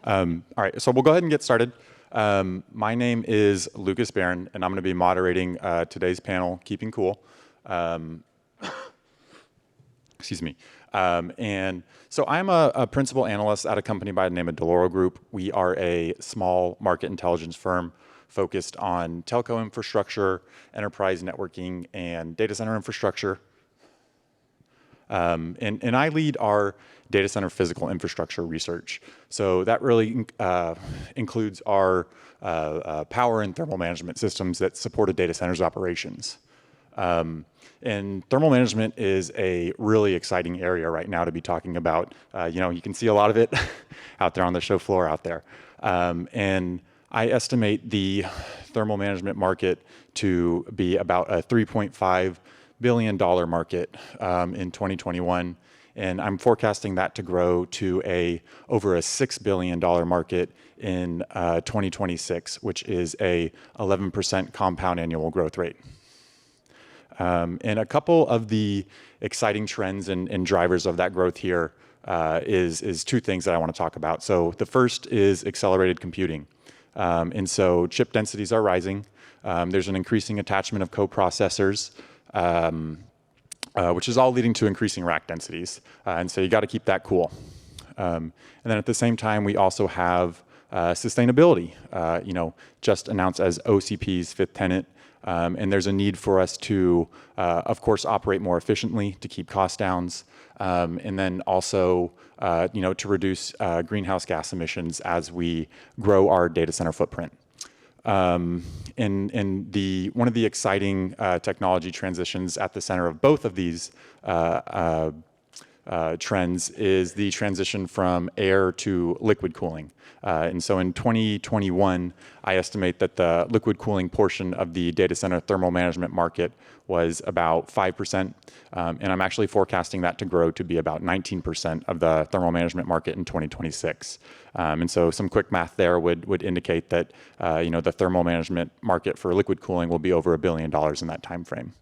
All right, so we'll go ahead and get started. My name is Lucas Beran, and I'm going to be moderating today's panel, Keeping Cool. Excuse me. And so I'm a principal analyst at a company by the name of Dell'Oro Group. We are a small market intelligence firm focused on telco infrastructure, enterprise networking, and data center infrastructure. And I lead our data center physical infrastructure research. So that really includes our power and thermal management systems that support a data center's operations. And thermal management is a really exciting area right now to be talking about. You can see a lot of it out there on the show floor out there. And I estimate the thermal management market to be about a $3.5 billion market in 2021. And I'm forecasting that to grow to over a $6 billion market in 2026, which is a 11% compound annual growth rate. And a couple of the exciting trends and drivers of that growth here is two things that I want to talk about. So the first is accelerated computing. And so chip densities are rising. There's an increasing attachment of coprocessors, which is all leading to increasing rack densities. And so you got to keep that cool. And then at the same time, we also have sustainability, just announced as OCP's fifth tenet. And there's a need for us to, of course, operate more efficiently to keep cost downs, and then also, to reduce greenhouse gas emissions as we grow our data center footprint. And one of the exciting technology transitions at the center of both of these trends is the transition from air to liquid cooling. And so in 2021, I estimate that the liquid cooling portion of the data center thermal management market was about 5%. And I'm actually forecasting that to grow to be about 19% of the thermal management market in 2026. And so some quick math there would indicate that the thermal management market for liquid cooling will be over $1 billion in that time frame.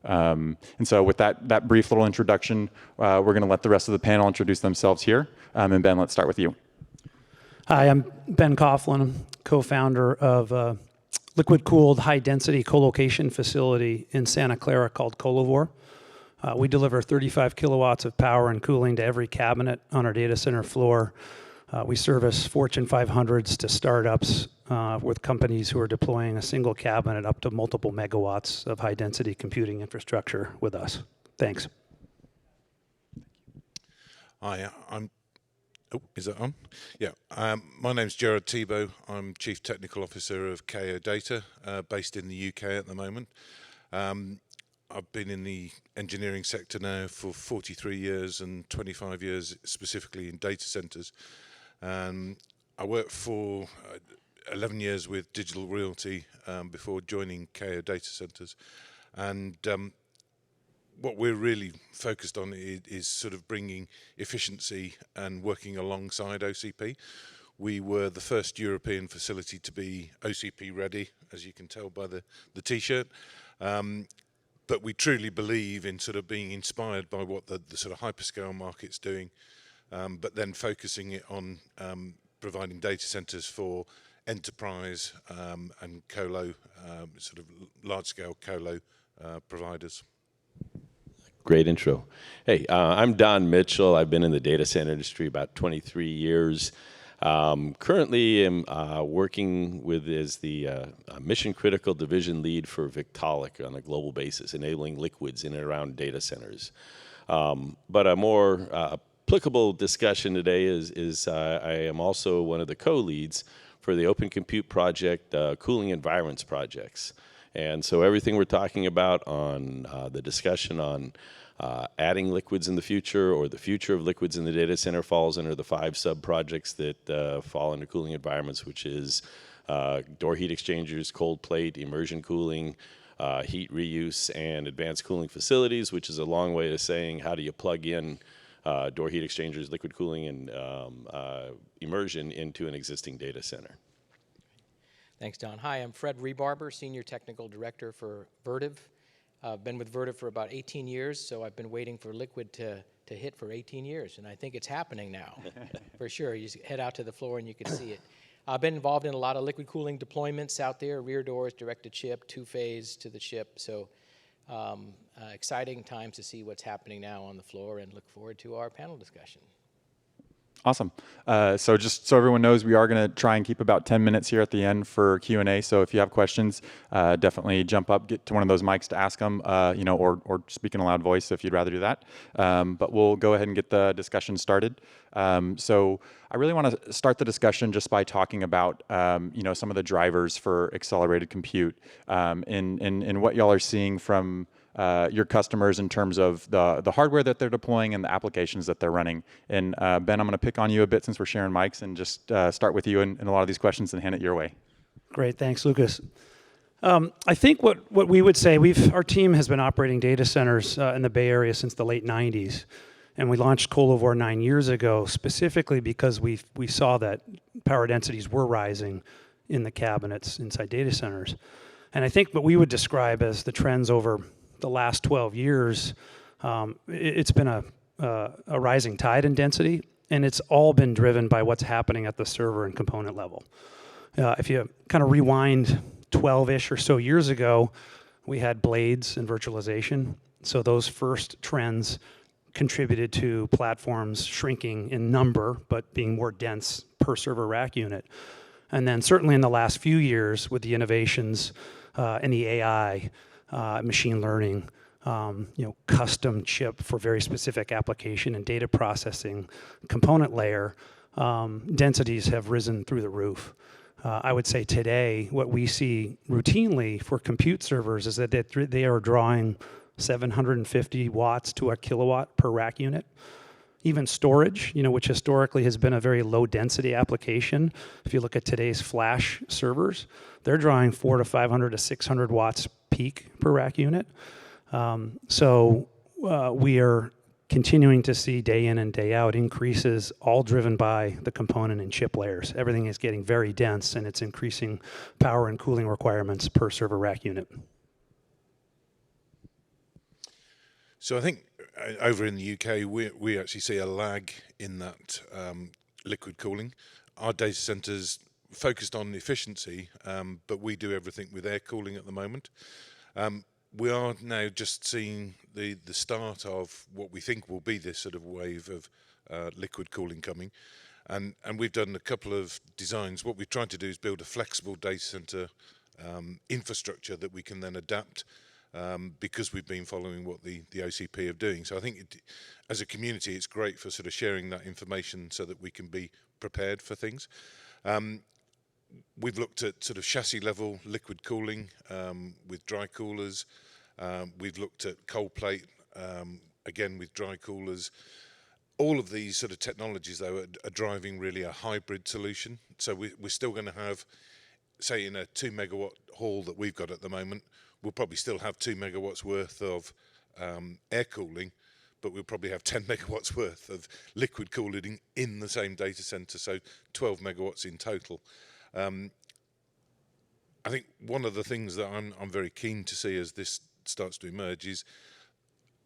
And so with that brief little introduction, we're going to let the rest of the panel introduce themselves here. And Ben, let's start with you. Hi, I'm Ben Coughlin, co-founder of a liquid-cooled high-density co-location facility in Santa Clara called Colovore. We deliver 35 kilowatts of power and cooling to every cabinet on our data center floor. We service Fortune 500s to startups with companies who are deploying a single cabinet up to multiple megawatts of high-density computing infrastructure with us. Thanks. Hi, is that on? Yeah, my name's Gerard Thibault. I'm Chief Technical Officer of KO Data, based in the UK at the moment. I've been in the engineering sector now for 43 years and 25 years specifically in data centers. I worked for 11 years with Digital Realty before joining KO Data Centers. And what we're really focused on is sort of bringing efficiency and working alongside OCP. We were the first European facility to be OCP ready, as you can tell by the T-shirt. But we truly believe in sort of being inspired by what the sort of hyperscale market's doing, but then focusing it on providing data centers for enterprise and colo, sort of large-scale colo providers. Great intro. Hey, I'm Don Mitchell. I've been in the data center industry about 23 years. Currently, I'm working as the mission critical division lead for Victaulic on a global basis, enabling liquids in and around data centers. But a more applicable discussion today is I am also one of the co-leads for the Open Compute Project Cooling Environments projects. And so everything we're talking about on the discussion on adding liquids in the future or the future of liquids in the data center falls under the 5 sub-projects that fall under cooling environments, which is door heat exchangers, cold plate, immersion cooling, heat reuse, and advanced cooling facilities, which is a long way of saying how do you plug in door heat exchangers, liquid cooling, and immersion into an existing data center. Thanks, Don. Hi, I'm Fred Rebarber, Senior Technical Director for Vertiv. I've been with Vertiv for about 18 years, so I've been waiting for liquid to to hit for 18 years, and I think it's happening now, for sure. You just head out to the floor and you can see it. I've been involved in a lot of liquid cooling deployments out there, rear doors, direct-to-chip, two-phase to the chip, so exciting times to see what's happening now on the floor, and look forward to our panel discussion. Awesome. So just so everyone knows, we are going to try and keep about 10 minutes here at the end for Q&A. So if you have questions, definitely jump up, get to one of those mics to ask them, or speak in a loud voice if you'd rather do that. But we'll go ahead and get the discussion started. So I really want to start the discussion just by talking about, some of the drivers for accelerated compute, and what y'all are seeing from your customers in terms of the hardware that they're deploying and the applications that they're running. And Ben, I'm going to pick on you a bit since we're sharing mics, and just start with you in a lot of these questions and hand it your way. Great, thanks, Lucas. I think what we would say, our team has been operating data centers in the Bay Area since the late 90s. And we launched Colovore 9 years ago, specifically because we saw that power densities were rising in the cabinets inside data centers. And I think what we would describe as the trends over the last 12 years, it's been a rising tide in density, and it's all been driven by what's happening at the server and component level. If you kind of rewind 12-ish or so years ago, we had blades and virtualization. So those first trends contributed to platforms shrinking in number, but being more dense per server rack unit. And then certainly in the last few years with the innovations in the AI, machine learning, custom chip for very specific application and data processing component layer, densities have risen through the roof. I would say today, what we see routinely for compute servers is that they are drawing 750 watts to a kilowatt per rack unit. Even storage, which historically has been a very low density application. If you look at today's flash servers, they're drawing 400 to 500 to 600 watts peak per rack unit. So we are continuing to see day in and day out increases, all driven by the component and chip layers. Everything is getting very dense, and it's increasing power and cooling requirements per server rack unit. So I think over in the UK, we actually see a lag in that liquid cooling. Our data centers focused on efficiency, but we do everything with air cooling at the moment. We are now just seeing the start of what we think will be this sort of wave of liquid cooling coming. And we've done a couple of designs. What we've tried to do is build a flexible data center infrastructure that we can then adapt, because we've been following what the OCP are doing. So I think as a community, it's great for sort of sharing that information so that we can be prepared for things. We've looked at sort of chassis level liquid cooling with dry coolers. We've looked at cold plate, again with dry coolers. All of these sort of technologies, though, are driving really a hybrid solution. So we're still going to have, say, in a 2 megawatt hall that we've got at the moment, we'll probably still have 2 megawatts worth of air cooling, but we'll probably have 10 megawatts worth of liquid cooling in the same data center, so 12 megawatts in total. I think one of the things that I'm very keen to see as this starts to emerge is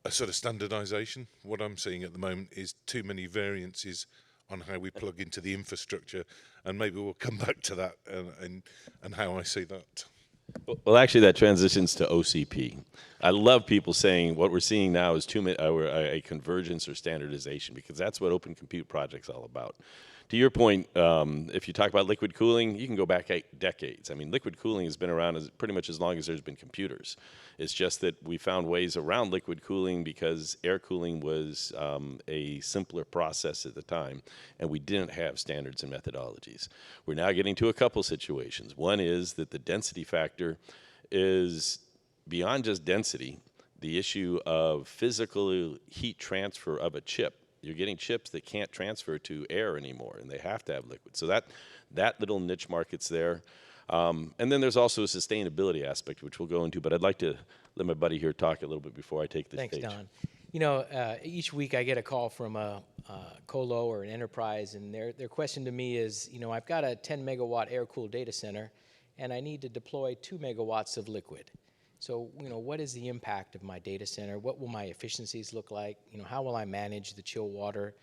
a sort of standardization. What I'm seeing at the moment is too many variances on how we plug into the infrastructure, and maybe we'll come back to that and how I see that. Well, actually, that transitions to OCP. I love people saying what we're seeing now is a convergence or standardization, because that's what Open Compute Project's all about. To your point, if you talk about liquid cooling, you can go back 8 decades. I mean, liquid cooling has been around pretty much as long as there's been computers. It's just that we found ways around liquid cooling because air cooling was a simpler process at the time, and we didn't have standards and methodologies. We're now getting to a couple situations. One is that the density factor is beyond just density, the issue of physical heat transfer of a chip. You're getting chips that can't transfer to air anymore, and they have to have liquid. So that little niche market's there. And then there's also a sustainability aspect, which we'll go into, but I'd like to let my buddy here talk a little bit before I take the stage. Thanks, Don. Each week I get a call from a Colo or an enterprise, and their question to me is, I've got a 10 megawatt air-cooled data center, and I need to deploy 2 megawatts of liquid. So, what is the impact of my data center? What will my efficiencies look like? How will I manage the chill water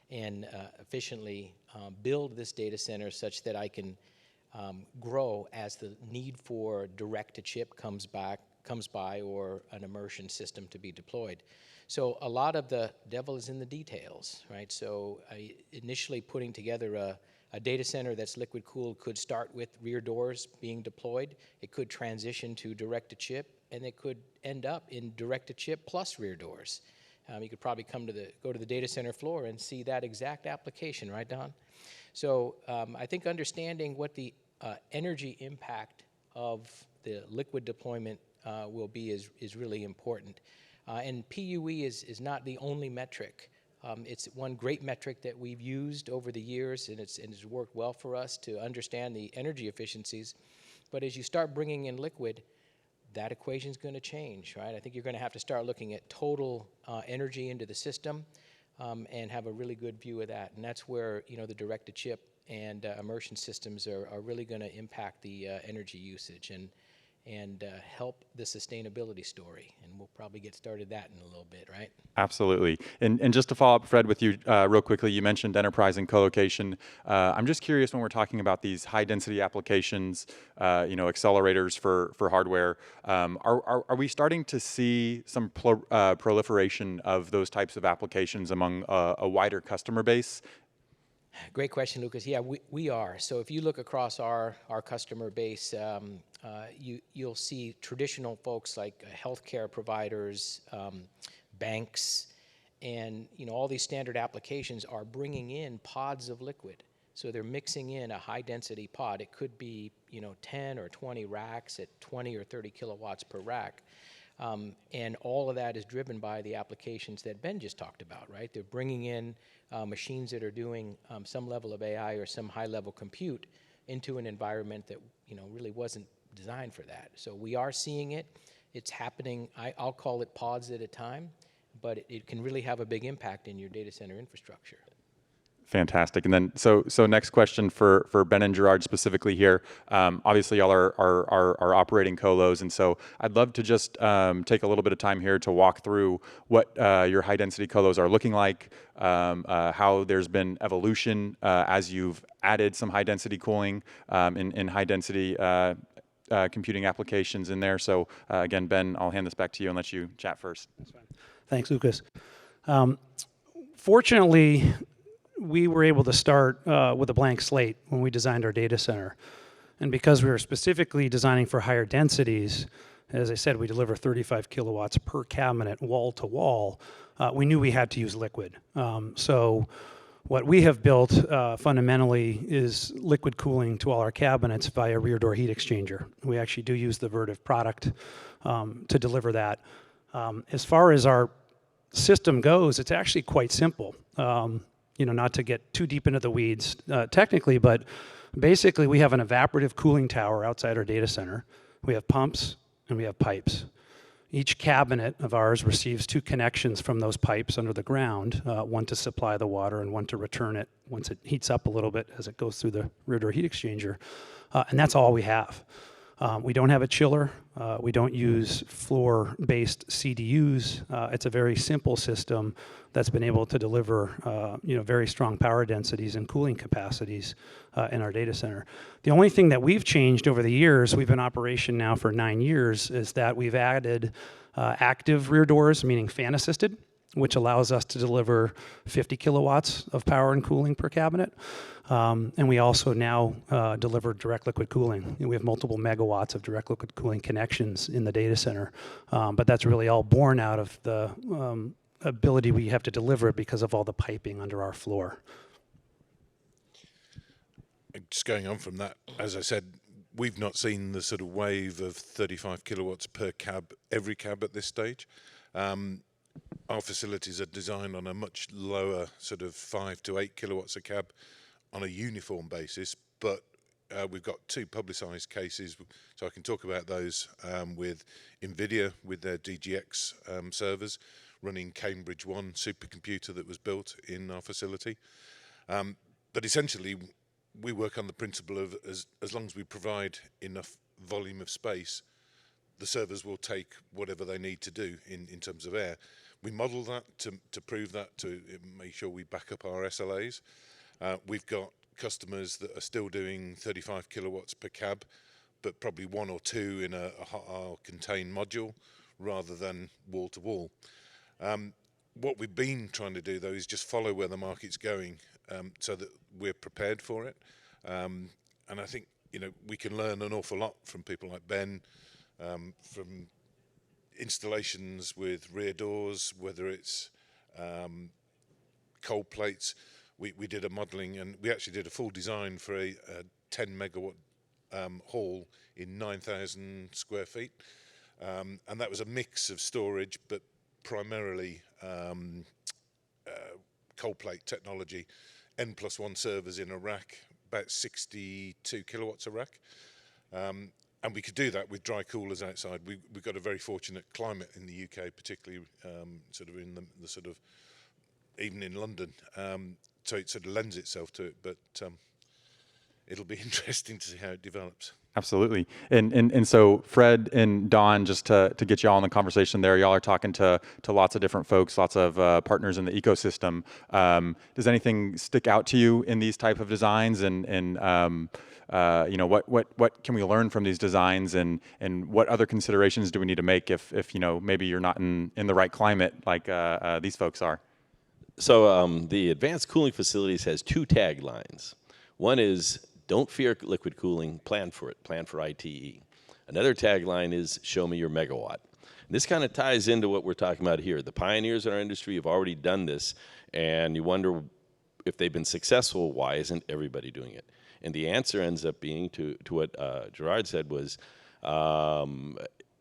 and efficiently build this data center such that I can grow as the need for direct-to-chip comes by, or an immersion system to be deployed. So a lot of the devil is in the details, right? So initially putting together a data center that's liquid cooled could start with rear doors being deployed. It could transition to direct-to-chip, and it could end up in direct-to-chip plus rear doors. You could probably go to the data center floor and see that exact application, right, Don? So I think understanding what the energy impact of the liquid deployment will be is really important. And PUE is not the only metric. It's one great metric that we've used over the years, and it's worked well for us to understand the energy efficiencies. But as you start bringing in liquid, that equation's going to change, right? I think you're going to have to start looking at total energy into the system and have a really good view of that. And that's where, the direct-to-chip and immersion systems are really going to impact the energy usage and help the sustainability story. And we'll probably get started that in a little bit, right? Absolutely. And just to follow up, Fred, with you real quickly, you mentioned enterprise and co-location. I'm just curious, when we're talking about these high-density applications, accelerators for hardware, are we starting to see some proliferation of those types of applications among a wider customer base? Great question, Lucas. Yeah, we are. So if you look across our customer base, you'll see traditional folks like healthcare providers, banks, and all these standard applications are bringing in pods of liquid. So they're mixing in a high-density pod. It could be 10 or 20 racks at 20 or 30 kilowatts per rack. And all of that is driven by the applications that Ben just talked about, right? They're bringing in machines that are doing some level of AI or some high-level compute into an environment that really wasn't designed for that. So we are seeing it. It's happening. I'll call it pods at a time, but it can really have a big impact in your data center infrastructure. Fantastic. And then, so next question for Ben and Gerard specifically here. Obviously, y'all are operating colos, and so I'd love to just take a little bit of time here to walk through what your high-density colos are looking like, how there's been evolution as you've added some high-density cooling in high-density computing applications in there. So again, Ben, I'll hand this back to you and let you chat first. That's fine. Thanks, Lucas. Fortunately, we were able to start with a blank slate when we designed our data center. And because we were specifically designing for higher densities, as I said, we deliver 35 kilowatts per cabinet wall to wall, we knew we had to use liquid. So what we have built fundamentally is liquid cooling to all our cabinets via rear door heat exchanger. We actually do use the Vertiv product to deliver that. As far as our system goes, it's actually quite simple. Not to get too deep into the weeds technically, but basically we have an evaporative cooling tower outside our data center. We have pumps and we have pipes. Each cabinet of ours receives 2 connections from those pipes under the ground, one to supply the water and one to return it once it heats up a little bit as it goes through the rear door heat exchanger. And that's all we have. We don't have a chiller. We don't use floor-based CDUs. It's a very simple system that's been able to deliver, very strong power densities and cooling capacities in our data center. The only thing that we've changed over the years, we've been in operation now for 9 years, is that we've added active rear doors, meaning fan-assisted, which allows us to deliver 50 kilowatts of power and cooling per cabinet. And we also now deliver direct liquid cooling. We have multiple megawatts of direct liquid cooling connections in the data center. But that's really all born out of the ability we have to deliver it because of all the piping under our floor. Just going on from that, as I said, we've not seen the sort of wave of 35 kilowatts per cab, every cab at this stage. Our facilities are designed on a much lower sort of 5 to 8 kilowatts a cab on a uniform basis, but we've got 2 publicised cases, so I can talk about those with NVIDIA with their DGX servers running Cambridge 1 supercomputer that was built in our facility. But essentially, we work on the principle of as long as we provide enough volume of space, the servers will take whatever they need to do in terms of air. We model that to prove that, to make sure we back up our SLAs. We've got customers that are still doing 35 kilowatts per cab, but probably 1 or 2 in a contained module rather than wall to wall. What we've been trying to do, though, is just follow where the market's going, so that we're prepared for it. And I think, we can learn an awful lot from people like Ben, from installations with rear doors, whether it's cold plates. We did a modelling, and we actually did a full design for a 10 megawatt hall in 9,000 square feet. And that was a mix of storage, but primarily cold plate technology, N+1 servers in a rack, about 62 kilowatts a rack. And we could do that with dry coolers outside. We've got a very fortunate climate in the UK, particularly sort of in the sort of, even in London. So it sort of lends itself to it, but it'll be interesting to see how it develops. Absolutely. And so Fred and Don, just to get you all in the conversation there, y'all are talking to lots of different folks, lots of partners in the ecosystem. Does anything stick out to you in these type of designs? And what can we learn from these designs, and what other considerations do we need to make if maybe you're not in the right climate like these folks are? So the advanced cooling facilities has 2 taglines. One is, don't fear liquid cooling, plan for it, plan for ITE. Another tagline is, show me your megawatt. And this kind of ties into what we're talking about here. The pioneers in our industry have already done this, and you wonder if they've been successful, why isn't everybody doing it? And the answer ends up being, to what Gerard said, was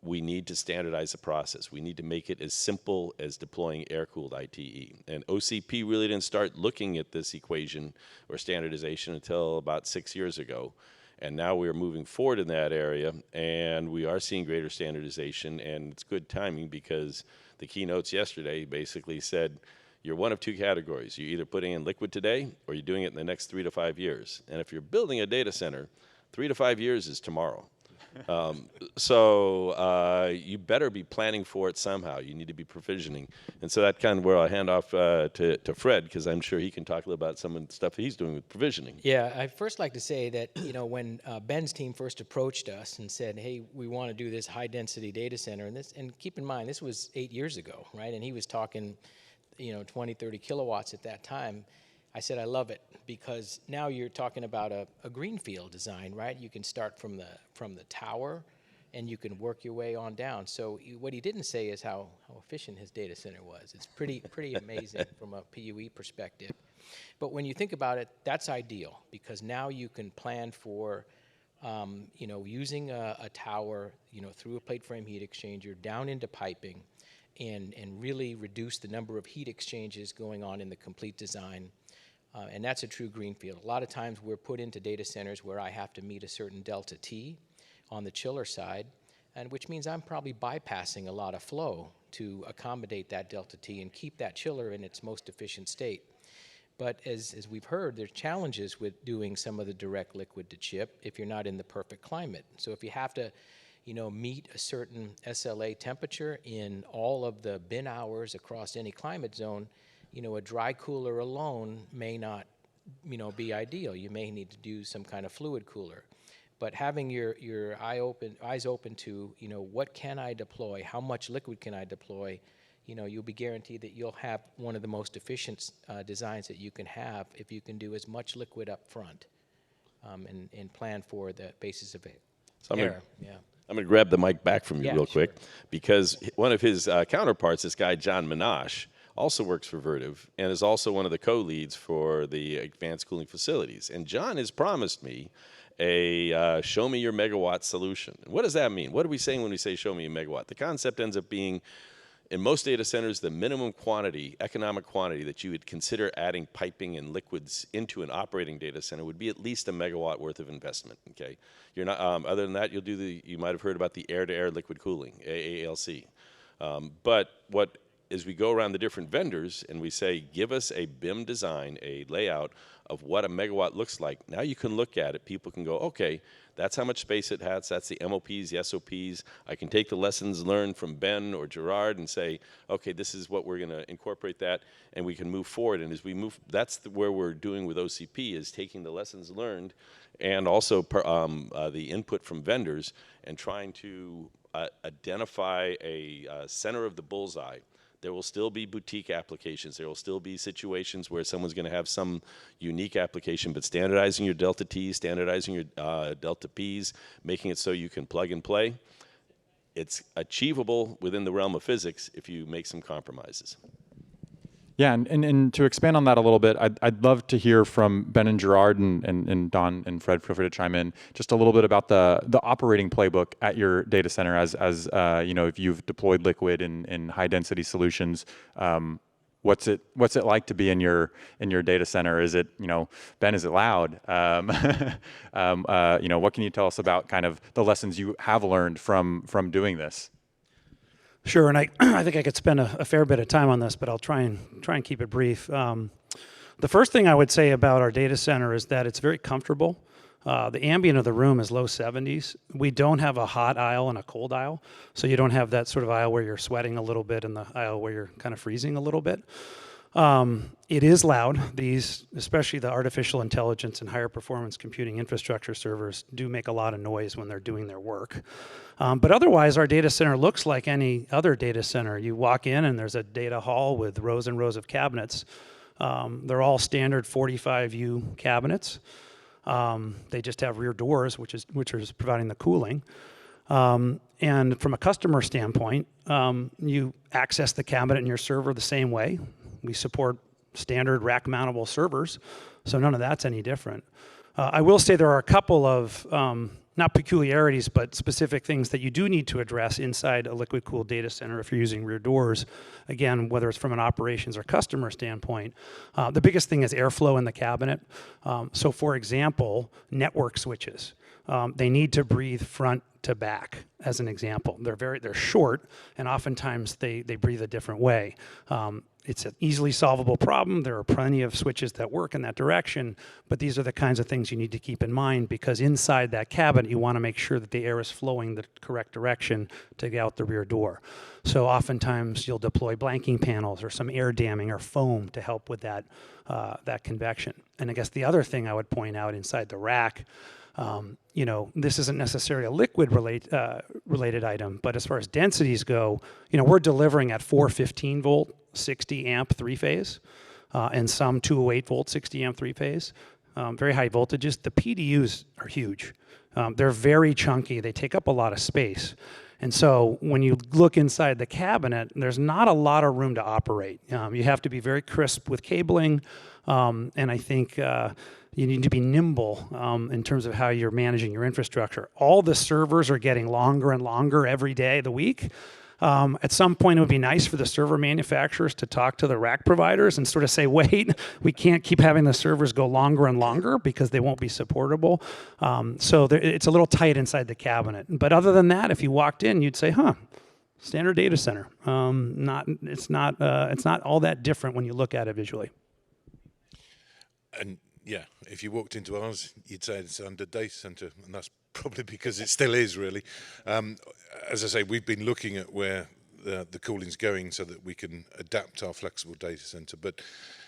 we need to standardize the process. We need to make it as simple as deploying air-cooled ITE. And OCP really didn't start looking at this equation or standardization until about 6 years ago. And now we are moving forward in that area, and we are seeing greater standardization, and it's good timing because the keynotes yesterday basically said, you're one of 2 categories. You're either putting in liquid today, or you're doing it in the next 3 to 5 years. And if you're building a data center, 3 to 5 years is tomorrow. So you better be planning for it somehow. You need to be provisioning. And so that's kind of where I'll hand off to Fred, because I'm sure he can talk a little about some of the stuff he's doing with provisioning. Yeah, I'd first like to say that, when Ben's team first approached us and said, hey, we want to do this high-density data center, and keep in mind, this was 8 years ago, right? And he was talking, 20, 30 kilowatts at that time. I said, I love it, because now you're talking about a greenfield design, right? You can start from the tower, and you can work your way on down. So what he didn't say is how efficient his data center was. It's pretty amazing from a PUE perspective. But when you think about it, that's ideal, because now you can plan for, using a tower, through a plate frame heat exchanger down into piping, and really reduce the number of heat exchanges going on in the complete design. And that's a true greenfield. A lot of times we're put into data centers where I have to meet a certain delta T on the chiller side, and which means I'm probably bypassing a lot of flow to accommodate that delta T and keep that chiller in its most efficient state. But as we've heard, there's challenges with doing some of the direct liquid to chip if you're not in the perfect climate. So if you have to meet a certain SLA temperature in all of the bin hours across any climate zone, a dry cooler alone may not, be ideal. You may need to do some kind of fluid cooler. But having your eyes open to, what can I deploy? How much liquid can I deploy? You'll be guaranteed that you'll have one of the most efficient designs that you can have if you can do as much liquid up front and plan for the basis of it. So Air. I'm going to grab the mic back from you Yeah, real quick, sure. because one of his counterparts, this guy John Minash, also works for Vertiv and is also one of the co-leads for the advanced cooling facilities. And John has promised me a show me your megawatt solution. And what does that mean? What are we saying when we say show me a megawatt? The concept ends up being, in most data centers, the minimum quantity, economic quantity that you would consider adding piping and liquids into an operating data center would be at least a megawatt worth of investment. Okay, you're not. Other than that, you might have heard about the air-to-air liquid cooling, AALC. But what as we go around the different vendors and we say, give us a BIM design, a layout of what a megawatt looks like, now you can look at it. People can go, okay, that's how much space it has. That's the MOPs, the SOPs. I can take the lessons learned from Ben or Gerard and say, okay, this is what we're going to incorporate that, and we can move forward. And as we move, that's where we're doing with OCP, is taking the lessons learned and also the input from vendors and trying to identify a center of the bullseye. There will still be boutique applications. There will still be situations where someone's going to have some unique application, but standardizing your delta T's, standardizing your delta P's, making it so you can plug and play, it's achievable within the realm of physics if you make some compromises. Yeah, and to expand on that a little bit, I'd love to hear from Ben and Gerard and Don and Fred, feel free to chime in, just a little bit about the operating playbook at your data center as you know, if you've deployed Liquid in high density solutions. What's it like to be in your data center? Is it, you know, Ben, is it loud? You know, what can you tell us about kind of the lessons you have learned from doing this? Sure, and I think I could spend a fair bit of time on this, but I'll try and keep it brief. The first thing I would say about our data center is that it's very comfortable. The ambient of the room is low 70s. We don't have a hot aisle and a cold aisle, so you don't have that sort of aisle where you're sweating a little bit and the aisle where you're kind of freezing a little bit. It is loud. These, especially the artificial intelligence and higher performance computing infrastructure servers, do make a lot of noise when they're doing their work. But otherwise, our data center looks like any other data center. You walk in and there's a data hall with rows and rows of cabinets. They're all standard 45U cabinets. They just have rear doors, which is providing the cooling. And from a customer standpoint, you access the cabinet in your server the same way. We support standard rack mountable servers, so none of that's any different. I will say there are a couple of, not peculiarities, but specific things that you do need to address inside a liquid-cooled data center if you're using rear doors. Again, whether it's from an operations or customer standpoint, the biggest thing is airflow in the cabinet. So for example, network switches. They need to breathe front to back, as an example. They're short, and oftentimes they breathe a different way. It's an easily solvable problem. There are plenty of switches that work in that direction, but these are the kinds of things you need to keep in mind, because inside that cabinet, you want to make sure that the air is flowing the correct direction to get out the rear door. So oftentimes you'll deploy blanking panels or some air damming or foam to help with that convection. And I guess the other thing I would point out inside the rack, you know, this isn't necessarily a liquid related item, but as far as densities go, you know, we're delivering at 415 volt, 60 amp three-phase, and some 208 volt, 60 amp three-phase, very high voltages. The PDUs are huge. They're very chunky. They take up a lot of space. And so when you look inside the cabinet, there's not a lot of room to operate. You have to be very crisp with cabling, and I think you need to be nimble in terms of how you're managing your infrastructure. All the servers are getting longer and longer every day of the week. At some point, it would be nice for the server manufacturers to talk to the rack providers and sort of say, wait, we can't keep having the servers go longer and longer because they won't be supportable. So it's a little tight inside the cabinet. But other than that, if you walked in, you'd say, standard data center. It's not all that different when you look at it visually. And yeah, if you walked into ours, you'd say it's under data center, and that's probably because it still is, really. As I say, we've been looking at where the cooling's going so that we can adapt our flexible data center. But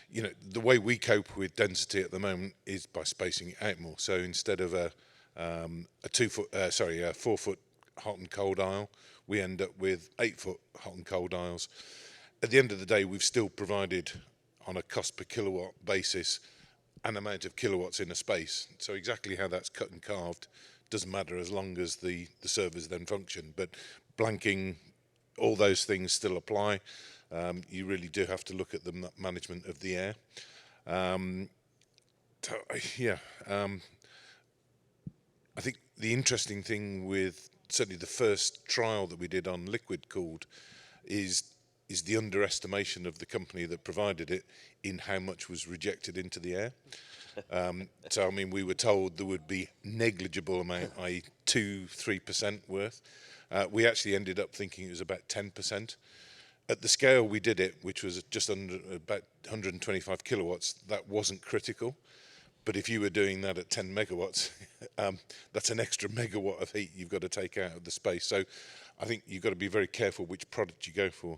you know, the way we cope with density at the moment is by spacing it out more. So instead of a 4-foot hot and cold aisle, we end up with 8-foot hot and cold aisles. At the end of the day, we've still provided, on a cost per kilowatt basis, an amount of kilowatts in a space. So exactly how that's cut and carved doesn't matter as long as the servers then function. But blanking, all those things still apply. You really do have to look at the management of the air. I think the interesting thing with certainly the first trial that we did on liquid cooled is the underestimation of the company that provided it in how much was rejected into the air. So, I mean, we were told there would be negligible amount, i.e. 2-3% worth. We actually ended up thinking it was about 10%. At the scale we did it, which was just under about 125 kilowatts, that wasn't critical. But if you were doing that at 10 megawatts, that's an extra megawatt of heat you've got to take out of the space. So I think you've got to be very careful which product you go for.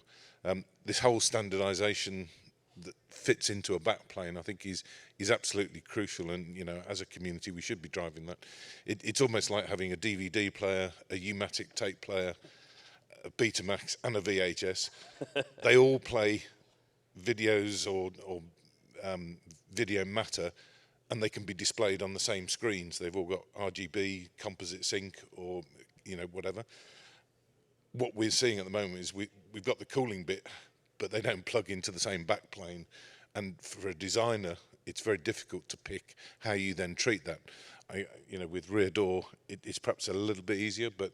This whole standardization that fits into a backplane, I think is absolutely crucial. And, you know, as a community, we should be driving that. It's almost like having a DVD player, a U-matic tape player, a Betamax and a VHS. They all play videos or video matter, and they can be displayed on the same screens. They've all got RGB, composite sync, or, you know, whatever. What we're seeing at the moment is we've got the cooling bit, but they don't plug into the same backplane. And for a designer, it's very difficult to pick how you then treat that. You know, with rear door, it's perhaps a little bit easier, but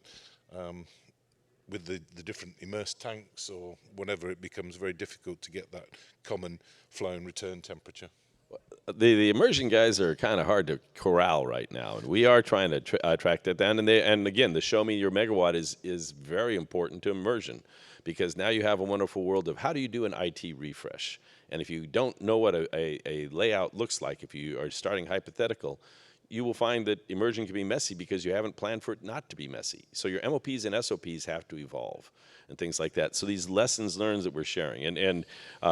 with the different immersed tanks or whatever, it becomes very difficult to get that common flow and return temperature. The immersion guys are kind of hard to corral right now, and we are trying to track that down. And again, the show me your megawatt is very important to immersion, because now you have a wonderful world of how do you do an IT refresh. And if you don't know what a layout looks like, if you are starting hypothetical, you will find that immersion can be messy because you haven't planned for it not to be messy. So your MOPs and SOPs have to evolve and things like that. So these lessons learned that we're sharing, and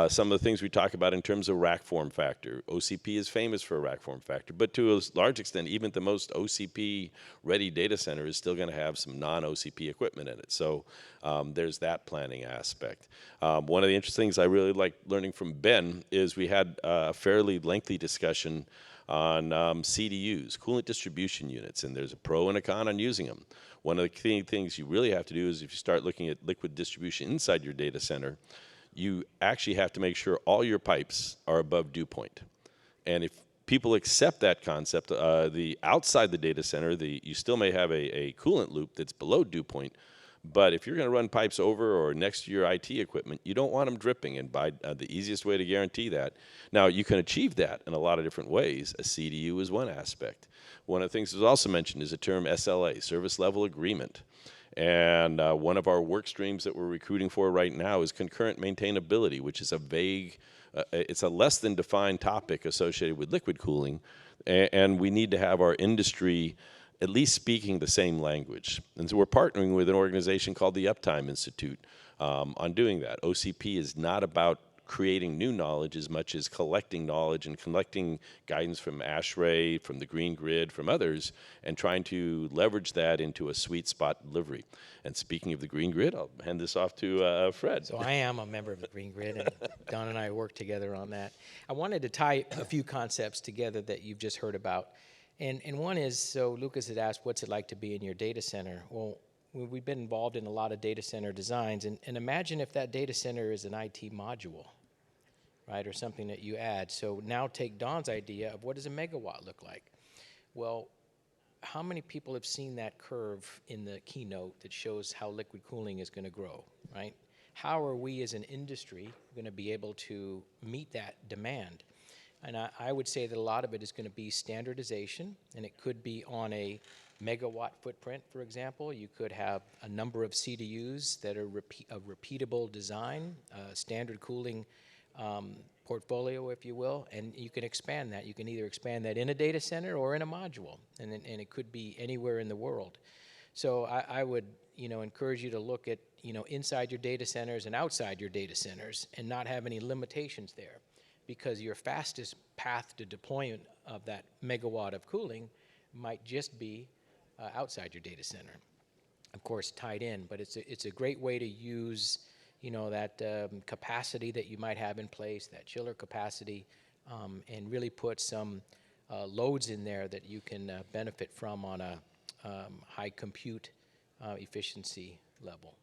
some of the things we talk about in terms of rack form factor. OCP is famous for a rack form factor, but to a large extent, even the most OCP-ready data center is still going to have some non-OCP equipment in it. So there's that planning aspect. One of the interesting things I really like learning from Ben is we had a fairly lengthy discussion on CDUs, coolant distribution units, and there's a pro and a con on using them. One of the key things you really have to do is if you start looking at liquid distribution inside your data center, you actually have to make sure all your pipes are above dew point. And if people accept that concept, the outside the data center, you still may have a coolant loop that's below dew point. But if you're going to run pipes over or next to your IT equipment, you don't want them dripping. And by the easiest way to guarantee that, now you can achieve that in a lot of different ways. A CDU is one aspect. One of the things that was also mentioned is the term SLA, Service Level Agreement. And one of our work streams that we're recruiting for right now is concurrent maintainability, which is a vague, it's a less than defined topic associated with liquid cooling. And we need to have our industry at least speaking the same language. And so we're partnering with an organization called the Uptime Institute on doing that. OCP is not about creating new knowledge as much as collecting knowledge and collecting guidance from ASHRAE, from the Green Grid, from others, and trying to leverage that into a sweet spot delivery. And speaking of the Green Grid, I'll hand this off to Fred. So I am a member of the Green Grid, and Don and I work together on that. I wanted to tie a few concepts together that you've just heard about. And one is, so Lucas had asked, what's it like to be in your data center? Well, we've been involved in a lot of data center designs, and imagine if that data center is an IT module, right, or something that you add. So now take Don's idea of what does a megawatt look like? Well, how many people have seen that curve in the keynote that shows how liquid cooling is going to grow, right? How are we as an industry going to be able to meet that demand? And I would say that a lot of it is going to be standardization, and it could be on a megawatt footprint, for example. You could have a number of CDUs that are a repeatable design, standard cooling portfolio, if you will, and you can expand that. You can either expand that in a data center or in a module, and it could be anywhere in the world. So I would, encourage you to look at, inside your data centers and outside your data centers and not have any limitations there, because your fastest path to deployment of that megawatt of cooling might just be outside your data center. Of course, tied in, but it's a great way to use, that capacity that you might have in place, that chiller capacity, and really put some loads in there that you can benefit from on a high compute efficiency level.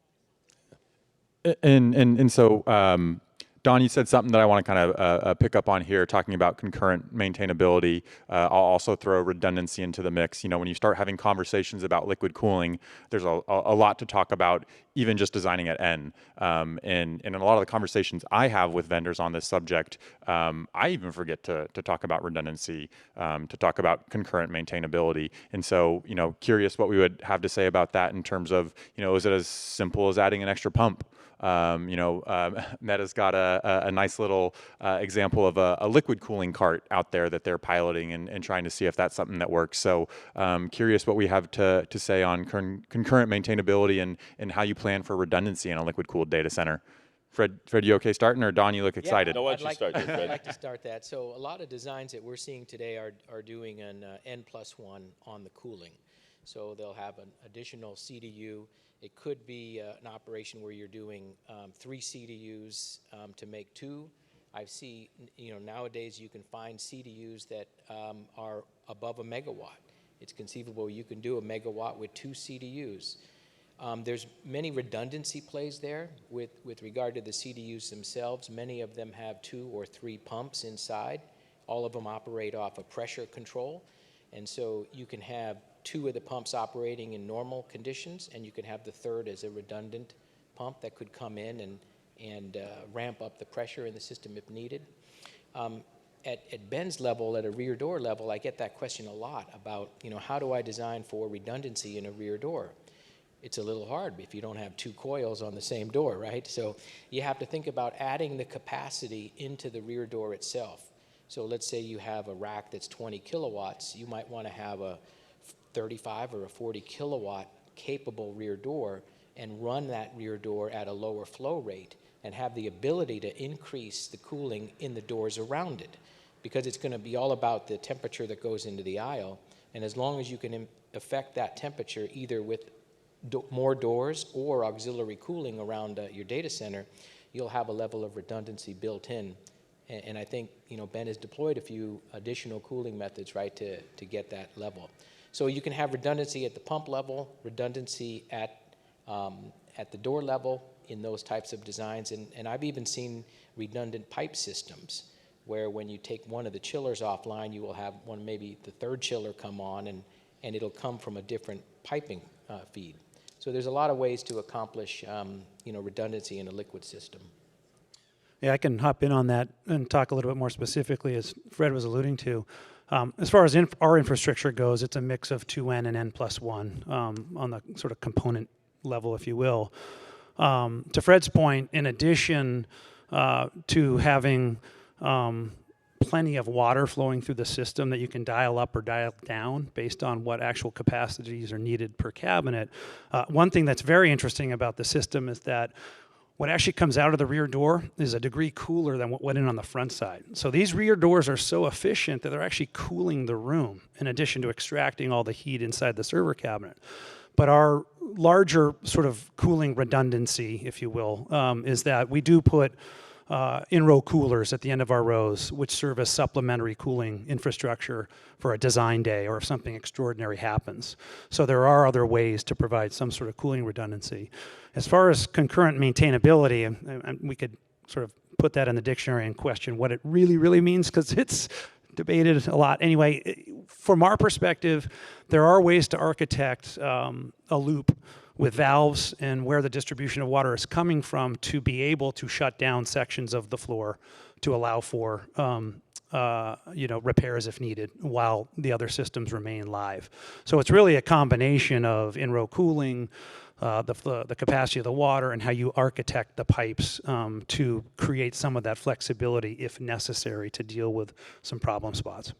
And so, Don, you said something that I want to kind of pick up on here, talking about concurrent maintainability. I'll also throw redundancy into the mix. When you start having conversations about liquid cooling, there's a lot to talk about, even just designing at N. And in a lot of the conversations I have with vendors on this subject, I even forget to talk about redundancy, to talk about concurrent maintainability. And so, curious what we would have to say about that in terms of, is it as simple as adding an extra pump? Meta's got a nice little example of a liquid cooling cart out there that they're piloting and trying to see if that's something that works. So curious what we have to say on concurrent maintainability and how you plan for redundancy in a liquid cooled data center. Fred, you okay starting, or Don, you look excited? No, why don't you start there, Fred? I'd like to start that. So a lot of designs that we're seeing today are doing an N+1 on the cooling. So they'll have an additional CDU. It could be an operation where you're doing 3 CDUs to make 2. I see, nowadays you can find CDUs that are above a megawatt. It's conceivable you can do a megawatt with 2 CDUs. There's many redundancy plays there with regard to the CDUs themselves. Many of them have 2 or 3 pumps inside. All of them operate off a pressure control. And so you can have 2 of the pumps operating in normal conditions, and you can have the third as a redundant pump that could come in and ramp up the pressure in the system if needed. At Ben's level, at a rear door level, I get that question a lot about, how do I design for redundancy in a rear door? It's a little hard if you don't have 2 coils on the same door, right? So you have to think about adding the capacity into the rear door itself. So let's say you have a rack that's 20 kilowatts. You might want to have a 35 or a 40 kilowatt capable rear door and run that rear door at a lower flow rate and have the ability to increase the cooling in the doors around it, because it's going to be all about the temperature that goes into the aisle. And as long as you can affect that temperature either with more doors or auxiliary cooling around your data center, you'll have a level of redundancy built in. And I think Ben has deployed a few additional cooling methods, right, to get that level. So you can have redundancy at the pump level, redundancy at the door level in those types of designs. And I've even seen redundant pipe systems where when you take one of the chillers offline, you will have maybe the third chiller come on, and it'll come from a different piping feed. So there's a lot of ways to accomplish redundancy in a liquid system. Yeah, I can hop in on that and talk a little bit more specifically, as Fred was alluding to. As far as our infrastructure goes, it's a mix of 2N and N+1 on the sort of component level, if you will. To Fred's point, in addition to having plenty of water flowing through the system that you can dial up or dial down based on what actual capacities are needed per cabinet, one thing that's very interesting about the system is that what actually comes out of the rear door is a degree cooler than what went in on the front side. So these rear doors are so efficient that they're actually cooling the room in addition to extracting all the heat inside the server cabinet. But our larger sort of cooling redundancy, if you will, is that we do put in-row coolers at the end of our rows, which serve as supplementary cooling infrastructure for a design day or if something extraordinary happens. So there are other ways to provide some sort of cooling redundancy. As far as concurrent maintainability, and we could sort of put that in the dictionary and question what it really, really means, because it's debated a lot. Anyway, from our perspective, there are ways to architect a loop with valves and where the distribution of water is coming from to be able to shut down sections of the floor to allow for repairs if needed while the other systems remain live. So it's really a combination of in-row cooling, the capacity of the water, and how you architect the pipes to create some of that flexibility if necessary to deal with some problem spots.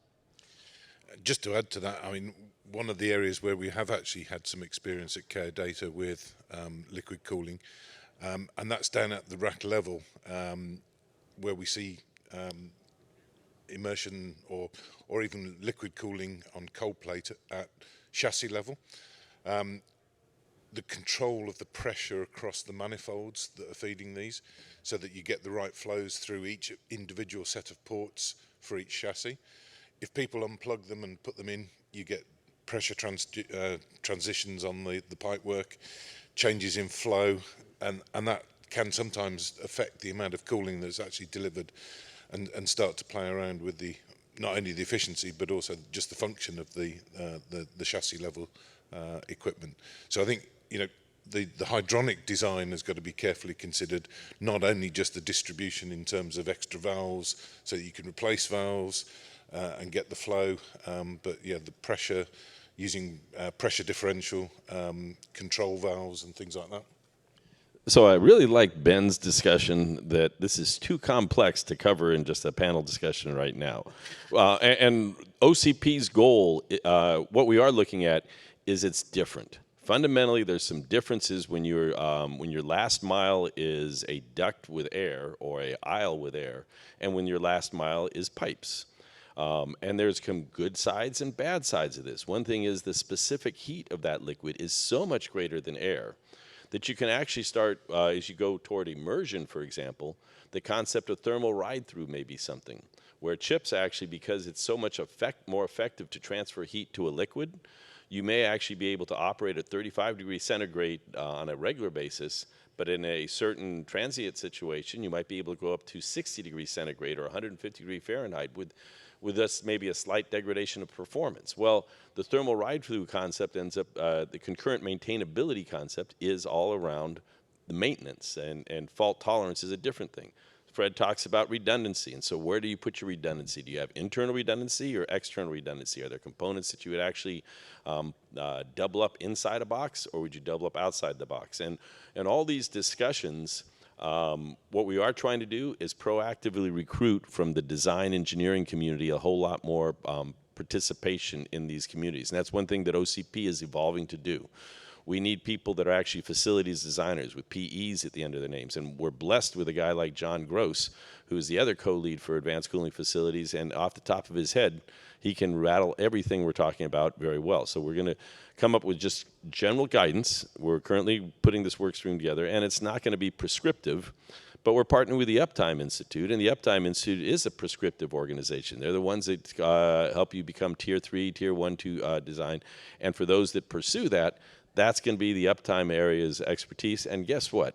Just to add to that, I mean, one of the areas where we have actually had some experience at KO Data with liquid cooling, and that's down at the rack level, where we see immersion or even liquid cooling on cold plate at chassis level. The control of the pressure across the manifolds that are feeding these, so that you get the right flows through each individual set of ports for each chassis. If people unplug them and put them in, you get pressure transitions on the pipework, changes in flow, and that can sometimes affect the amount of cooling that's actually delivered, and start to play around with not only the efficiency but also just the function of the chassis level equipment. So I think the hydronic design has got to be carefully considered, not only just the distribution in terms of extra valves so that you can replace valves and get the flow, but yeah, the pressure, using pressure differential control valves and things like that. So I really like Ben's discussion that this is too complex to cover in just a panel discussion right now. And OCP's goal, what we are looking at, is it's different. Fundamentally, there's some differences when your last mile is a duct with air or a aisle with air, and when your last mile is pipes. And there's some good sides and bad sides of this. One thing is the specific heat of that liquid is so much greater than air that you can actually start, as you go toward immersion, for example, the concept of thermal ride-through may be something, where chips actually, because it's so much more effective to transfer heat to a liquid, you may actually be able to operate at 35 degrees centigrade on a regular basis, but in a certain transient situation, you might be able to go up to 60 degrees centigrade or 150 degrees Fahrenheit with us maybe a slight degradation of performance. Well, the thermal ride-through concept ends up, the concurrent maintainability concept is all around the maintenance, and fault tolerance is a different thing. Fred talks about redundancy, and so where do you put your redundancy? Do you have internal redundancy or external redundancy? Are there components that you would actually double up inside a box, or would you double up outside the box? And all these discussions, what we are trying to do is proactively recruit from the design engineering community a whole lot more participation in these communities. And that's one thing that OCP is evolving to do. We need people that are actually facilities designers with PEs at the end of their names. And we're blessed with a guy like John Gross, who is the other co-lead for advanced cooling facilities. And off the top of his head, he can rattle everything we're talking about very well. So we're going to come up with just general guidance. We're currently putting this work stream together, and it's not going to be prescriptive, but we're partnering with the Uptime Institute, and the Uptime Institute is a prescriptive organization. They're the ones that help you become Tier 3, Tier 1, 2 design. And for those that pursue that, that's going to be the Uptime area's expertise. And guess what?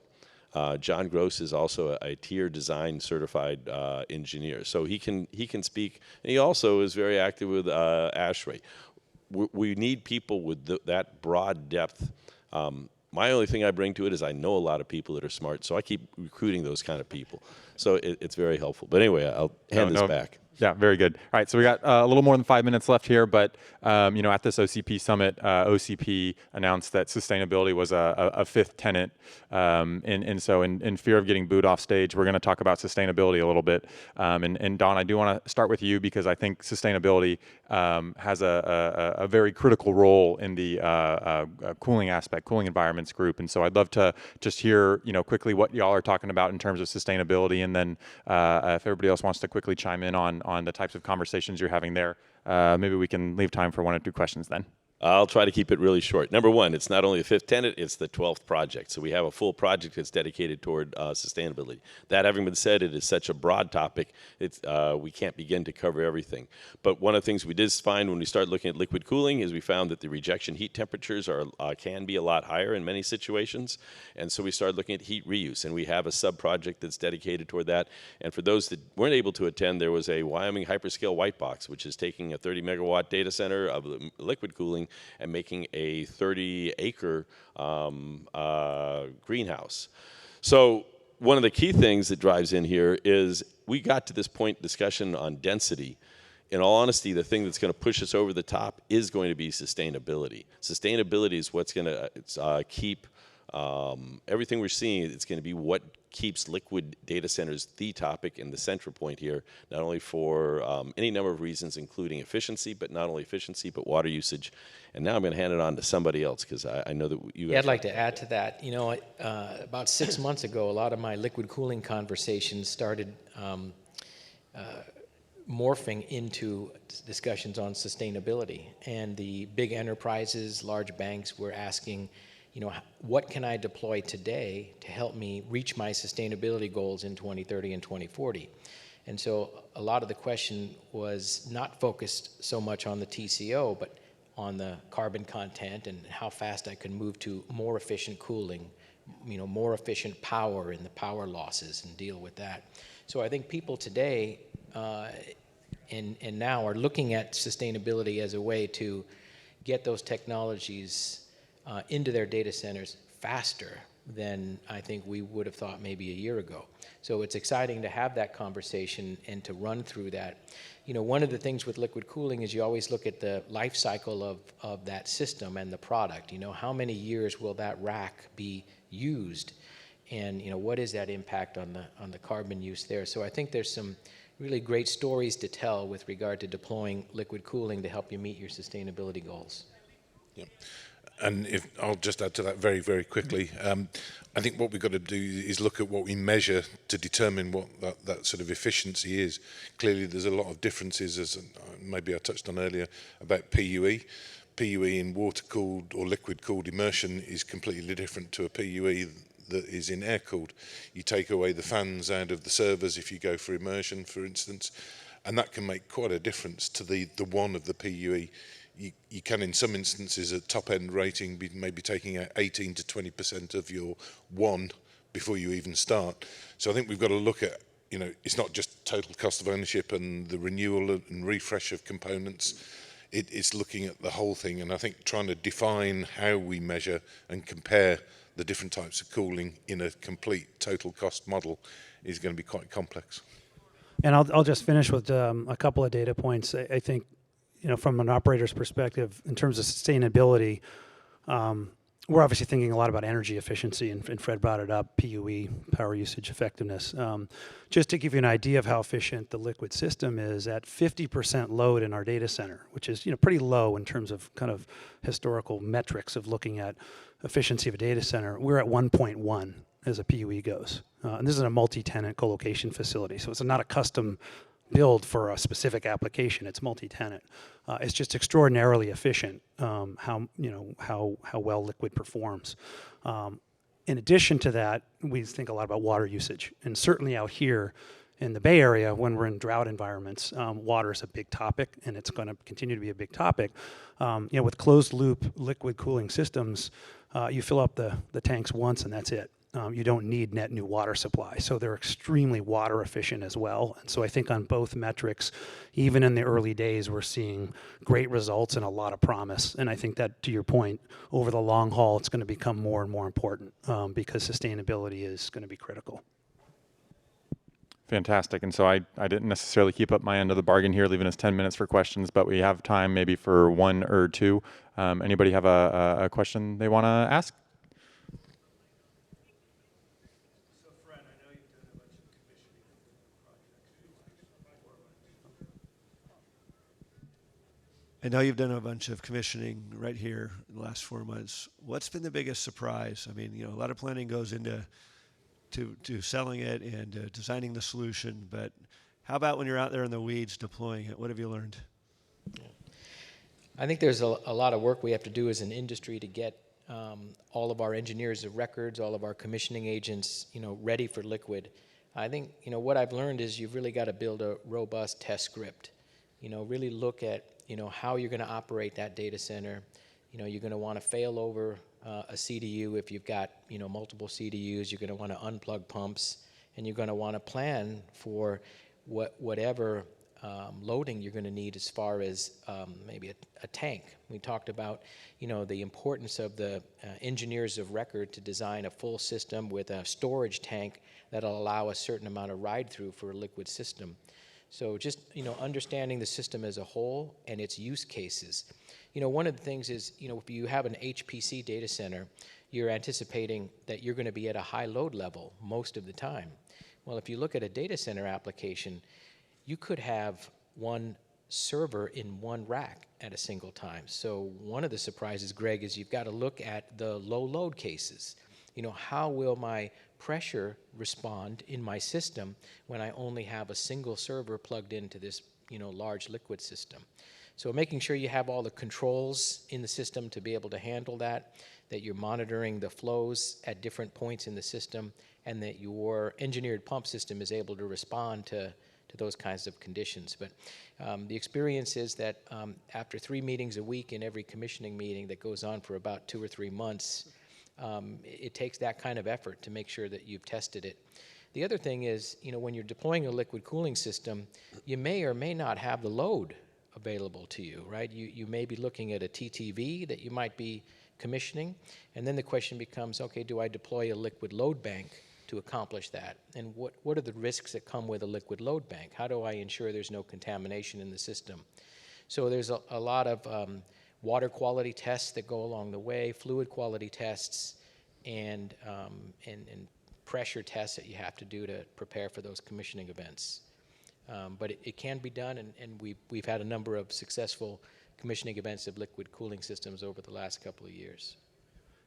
John Gross is also a tier design certified engineer, so he can speak. And he also is very active with ASHRAE. We need people with that broad depth. My only thing I bring to it is I know a lot of people that are smart, so I keep recruiting those kind of people. So it's very helpful. But anyway, I'll hand this back. Yeah, very good. All right, so we got a little more than 5 minutes left here, but at this OCP summit, OCP announced that sustainability was a fifth tenet, and so in fear of getting booed off stage, we're going to talk about sustainability a little bit. And Don, I do want to start with you because I think sustainability has a very critical role in the cooling environments group, and so I'd love to just hear quickly what y'all are talking about in terms of sustainability, and then if everybody else wants to quickly chime in on the types of conversations you're having there. Maybe we can leave time for 1 or 2 questions then. I'll try to keep it really short. Number one, it's not only the fifth tenet, it's the 12th project. So we have a full project that's dedicated toward sustainability. That having been said, it is such a broad topic, we can't begin to cover everything. But one of the things we did find when we started looking at liquid cooling is we found that the rejection heat temperatures can be a lot higher in many situations. And so we started looking at heat reuse, and we have a sub-project that's dedicated toward that. And for those that weren't able to attend, there was a Wyoming hyperscale white box, which is taking a 30 megawatt data center of liquid cooling and making a 30-acre greenhouse. So one of the key things that drives in here is we got to this point discussion on density. In all honesty, the thing that's going to push us over the top is going to be sustainability. Sustainability is what's going to keep everything we're seeing. It's going to be what keeps liquid data centers the topic and the central point here, not only for any number of reasons, including efficiency, but not only efficiency, but water usage. And now I'm going to hand it on to somebody else because I know that you guys. Yeah, I'd like to add to that. About 6 months ago, a lot of my liquid cooling conversations started morphing into discussions on sustainability. And the big enterprises, large banks were asking, what can I deploy today to help me reach my sustainability goals in 2030 and 2040? And so a lot of the question was not focused so much on the TCO, but on the carbon content and how fast I can move to more efficient cooling, more efficient power and the power losses and deal with that. So I think people today and now are looking at sustainability as a way to get those technologies into their data centers faster than I think we would have thought maybe a year ago. So it's exciting to have that conversation and to run through that. One of the things with liquid cooling is you always look at the life cycle of that system and the product. How many years will that rack be used? and what is that impact on the carbon use there. So I think there's some really great stories to tell with regard to deploying liquid cooling to help you meet your sustainability goals. Yep. And if I'll just add to that very, very quickly, I think what we've got to do is look at what we measure to determine what that sort of efficiency is. Clearly, there's a lot of differences, as maybe I touched on earlier, about PUE. PUE in water-cooled or liquid-cooled immersion is completely different to a PUE that is in air-cooled. You take away the fans out of the servers if you go for immersion, for instance, and that can make quite a difference to the one of the PUE. You can, in some instances, at top-end rating, be maybe taking out 18 to 20% of your one before you even start. So I think we've got to look at, it's not just total cost of ownership and the renewal and refresh of components. It's looking at the whole thing, and I think trying to define how we measure and compare the different types of cooling in a complete total cost model is going to be quite complex. And I'll just finish with a couple of data points. I think, from an operator's perspective, in terms of sustainability, we're obviously thinking a lot about energy efficiency, and Fred brought it up, PUE, power usage effectiveness. Just to give you an idea of how efficient the liquid system is, at 50% load in our data center, which is pretty low in terms of kind of historical metrics of looking at efficiency of a data center, we're at 1.1 as a PUE goes. And this is a multi-tenant co-location facility, so it's not a custom build for a specific application. It's multi-tenant. It's just extraordinarily efficient how well liquid performs. In addition to that, we think a lot about water usage, and certainly out here in the Bay Area, when we're in drought environments, water is a big topic, and it's going to continue to be a big topic. With closed-loop liquid cooling systems, you fill up the tanks once, and that's it. You don't need net new water supply. So they're extremely water efficient as well. And so I think on both metrics, even in the early days, we're seeing great results and a lot of promise. And I think that, to your point, over the long haul, it's going to become more and more important because sustainability is going to be critical. Fantastic. And so I didn't necessarily keep up my end of the bargain here, leaving us 10 minutes for questions, but we have time maybe for one or two. Anybody have a question they want to ask? I know you've done a bunch of commissioning right here in the last 4 months. What's been the biggest surprise? I mean, a lot of planning goes into to selling it and designing the solution, but how about when you're out there in the weeds deploying it? What have you learned? I think there's a lot of work we have to do as an industry to get all of our engineers of records, all of our commissioning agents, ready for liquid. I think, what I've learned is you've really got to build a robust test script. Really look at how you're going to operate that data center. You're going to want to fail over a CDU if you've got, multiple CDUs. You're going to want to unplug pumps, and you're going to want to plan for whatever loading you're going to need as far as maybe a tank. We talked about, the importance of the engineers of record to design a full system with a storage tank that'll allow a certain amount of ride-through for a liquid system. So just, understanding the system as a whole and its use cases. One of the things is, if you have an HPC data center, you're anticipating that you're going to be at a high load level most of the time. Well, if you look at a data center application, you could have one server in one rack at a single time. So one of the surprises, Greg, is you've got to look at the low load cases. How will my pressure respond in my system when I only have a single server plugged into this, large liquid system? So making sure you have all the controls in the system to be able to handle that you're monitoring the flows at different points in the system, and that your engineered pump system is able to respond to those kinds of conditions. But the experience is that after 3 meetings a week in every commissioning meeting that goes on for about 2 or 3 months, it takes that kind of effort to make sure that you've tested it. The other thing is, when you're deploying a liquid cooling system, you may or may not have the load available to you, right? You may be looking at a TTV that you might be commissioning, and then the question becomes, okay, do I deploy a liquid load bank to accomplish that? And what are the risks that come with a liquid load bank? How do I ensure there's no contamination in the system? So there's a lot of water quality tests that go along the way, fluid quality tests, and pressure tests that you have to do to prepare for those commissioning events. But it can be done, and we've had a number of successful commissioning events of liquid cooling systems over the last couple of years.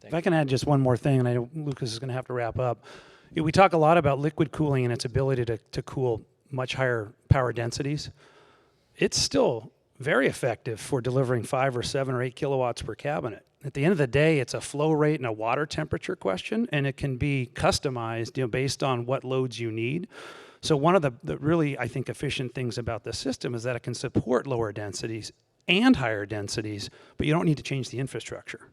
If I can add just one more thing, and I know Lucas is going to have to wrap up. We talk a lot about liquid cooling and its ability to cool much higher power densities. It's still very effective for delivering 5 or 7 or 8 kilowatts per cabinet. At the end of the day, it's a flow rate and a water temperature question, and it can be customized, based on what loads you need. So one of the really, I think, efficient things about the system is that it can support lower densities and higher densities, but you don't need to change the infrastructure.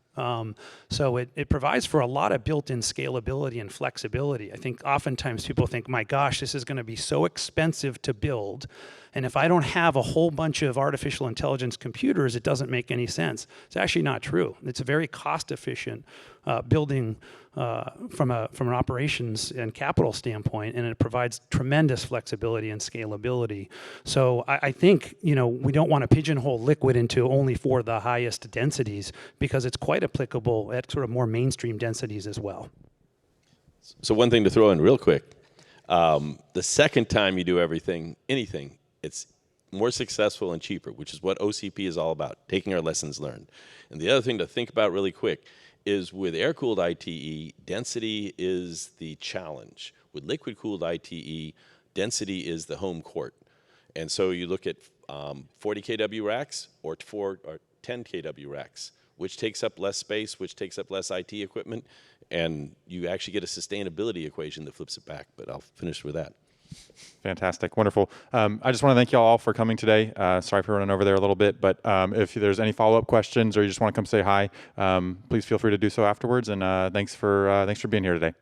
So it provides for a lot of built-in scalability and flexibility. I think oftentimes people think, my gosh, this is going to be so expensive to build, and if I don't have a whole bunch of artificial intelligence computers, it doesn't make any sense. It's actually not true. It's a very cost-efficient building from an operations and capital standpoint, and it provides tremendous flexibility and scalability. So I think, we don't want to pigeonhole liquid into only for the highest densities, because it's quite applicable at sort of more mainstream densities as well. So one thing to throw in real quick, the second time you do anything, it's more successful and cheaper, which is what OCP is all about, taking our lessons learned. And the other thing to think about really quick is with air-cooled ITE, density is the challenge. With liquid-cooled ITE, density is the home court. And so you look at 40 kW racks or 10 kW racks, which takes up less space, which takes up less IT equipment, and you actually get a sustainability equation that flips it back. But I'll finish with that. Fantastic. Wonderful. I just want to thank you all for coming today. Sorry for running over there a little bit, but if there's any follow-up questions or you just want to come say hi, please feel free to do so afterwards. And thanks for being here today.